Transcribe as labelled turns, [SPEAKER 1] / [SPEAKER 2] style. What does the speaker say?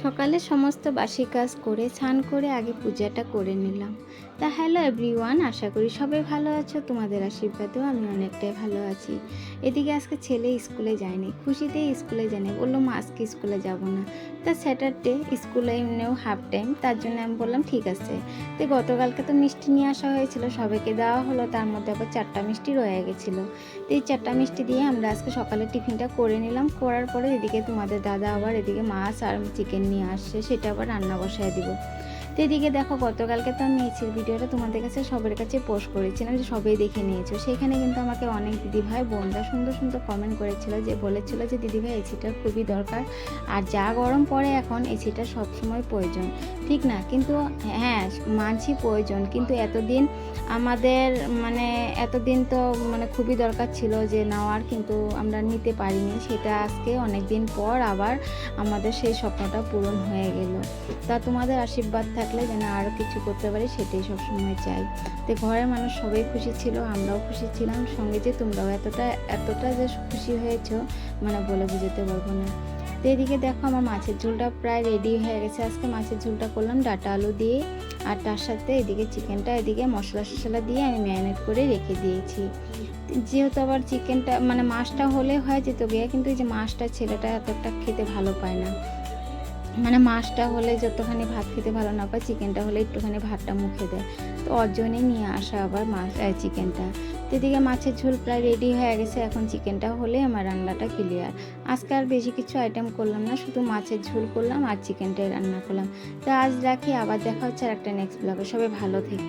[SPEAKER 1] সকালে সমস্ত বাসি কাজ করে স্নান করে আগে পূজাটা করে নিলাম। তা হ্যালো এভরিওয়ান, আশা করি সবাই ভালো আছো। তোমাদের আশীর্বাদেও আমি অনেকটাই ভালো আছি। এদিকে আজকে ছেলে স্কুলে যায়নি, খুশিতেই স্কুলে যায়নি, বললো মা আজকে স্কুলে যাব না। তা স্যাটারডে স্কুলে এমনিও হাফ টাইম, তার জন্য আমি বললাম ঠিক আছে। তো গতকালকে তো মিষ্টি নিয়ে আসা হয়েছিল, সবাইকে দেওয়া হলো, তার মধ্যে আবার 4টা মিষ্টি রয়ে গেছিলো। তো এই 4টা মিষ্টি দিয়ে আমরা আজকে সকালে টিফিনটা করে নিলাম। করার পরে এদিকে তোমাদের দাদা আবার এদিকে মাছ আর চিকেন নিয়ে আসছে, সেটা আবার রান্না বসায় দিব। তো এদিকে দেখো, গতকালকে তো আমি এসির ভিডিওটা তোমাদের কাছে সবার কাছে পোস্ট করেছিলাম, যে সবাই দেখে নিয়েছো। সেখানে কিন্তু আমাকে অনেক দিদিভাই বোনরা সুন্দর সুন্দর কমেন্ট করেছিল, যে বলেছিল যে দিদিভাই এসিটার খুবই দরকার, আর যা গরম পড়ে এখন এসিটা সবসময় প্রয়োজন। ঠিক না? কিন্তু হ্যাঁ, মানছি প্রয়োজন, কিন্তু এতদিন আমাদের এতদিন তো খুবই দরকার ছিল যে নেওয়ার, কিন্তু আমরা নিতে পারিনি। সেটা আজকে অনেক দিন পর আবার আমাদের সেই স্বপ্নটা পূরণ হয়ে গেল। তা তোমাদের আশীর্বাদ থাকলে যেন আরও কিছু করতে পারি, সেটাই সবসময় চাই। তো ঘরের মানুষ সবাই খুশি ছিল, আমরাও খুশি ছিলাম, সঙ্গে যে তোমরাও এতটা যে খুশি হয়েছো বলে বোঝাতে পারবো না। তো এদিকে দেখো, আমার মাছের ঝোলটা প্রায় রেডি হয়ে গেছে। আজকে মাছের ঝোলটা করলাম ডাঁটা আলু দিয়ে, আর তার সাথে এদিকে চিকেনটা এদিকে মশলা টশলা দিয়ে আমি ম্যারিনেট করে রেখে দিয়েছি। যেহেতু আবার চিকেনটা মাছটা হলে হয় যেত গিয়ে, কিন্তু এই যে মাছটা ছেলেটা এতটা খেতে ভালো পায় না। মাছটা হলে যতখানি ভাত খেতে ভালো না পায়, চিকেনটা হলে একটুখানি ভাতটা মুখে দেয়। তো ওর জন্যই নিয়ে আসা আবার চিকেনটা। তো এদিকে মাছের ঝোল প্রায় রেডি হয়ে গেছে, এখন চিকেনটা হলে আমার রান্নাটা ক্লিয়ার। আজকে আর বেশি কিছু আইটেম করলাম না, শুধু মাছের ঝোল করলাম আর চিকেনটাই রান্না করলাম। তো আজ রাখি, আবার দেখা হচ্ছে আর একটা নেক্সট ব্লগে। সবাই ভালো থেকো।